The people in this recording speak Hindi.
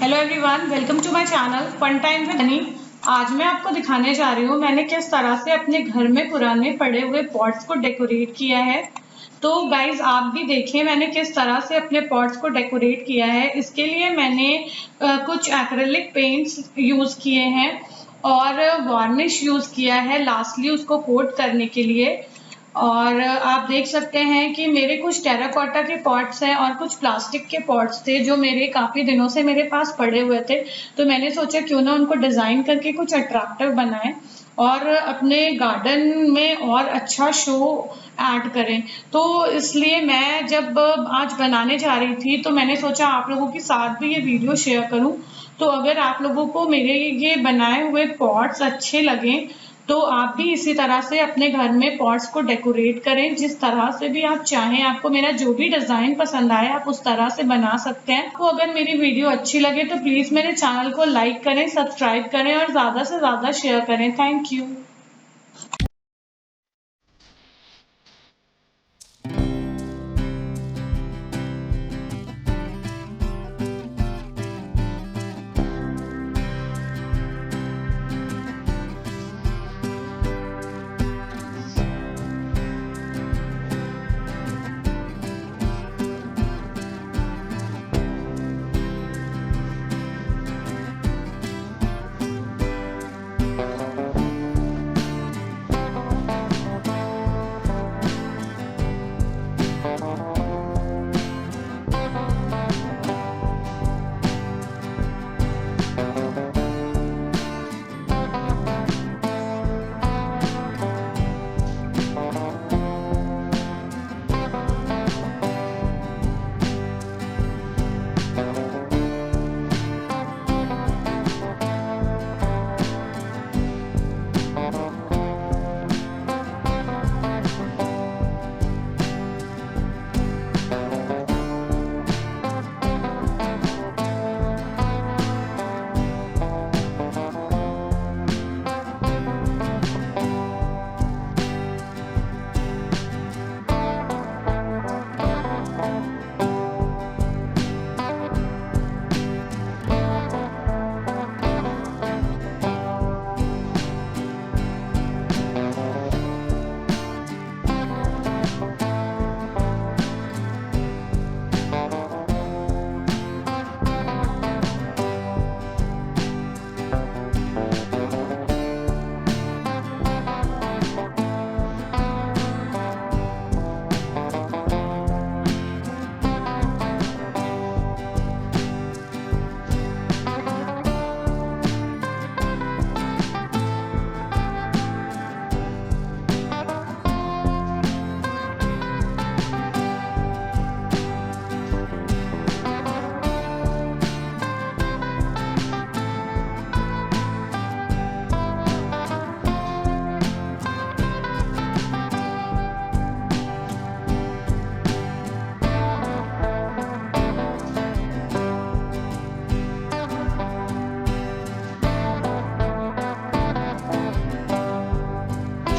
Hello everyone, welcome to my channel fun time with Honey. आज मैं आपको दिखाने जा रही हूँ मैंने किस तरह से अपने घर में पुराने पड़े हुए पॉट्स को डेकोरेट किया है। तो गाइज आप भी देखिए मैंने किस तरह से अपने पॉट्स को डेकोरेट किया है। इसके लिए मैंने कुछ एक्रेलिक पेंट्स यूज किए हैं और वार्निश यूज किया है लास्टली उसको कोट करने के लिए। और आप देख सकते हैं कि मेरे कुछ टेराकोटा के पॉट्स हैं और कुछ प्लास्टिक के पॉट्स थे जो मेरे काफ़ी दिनों से मेरे पास पड़े हुए थे। तो मैंने सोचा क्यों ना उनको डिज़ाइन करके कुछ अट्रैक्टिव बनाएं और अपने गार्डन में और अच्छा शो ऐड करें। तो इसलिए मैं जब आज बनाने जा रही थी तो मैंने सोचा आप लोगों के साथ भी ये वीडियो शेयर करूं। तो अगर आप लोगों को मेरे ये बनाए हुए पॉट्स अच्छे लगें तो आप भी इसी तरह से अपने घर में पॉट्स को डेकोरेट करें। जिस तरह से भी आप चाहें, आपको मेरा जो भी डिज़ाइन पसंद आए आप उस तरह से बना सकते हैं। तो अगर मेरी वीडियो अच्छी लगे तो प्लीज़ मेरे चैनल को लाइक करें, सब्सक्राइब करें और ज़्यादा से ज़्यादा शेयर करें। Thank you.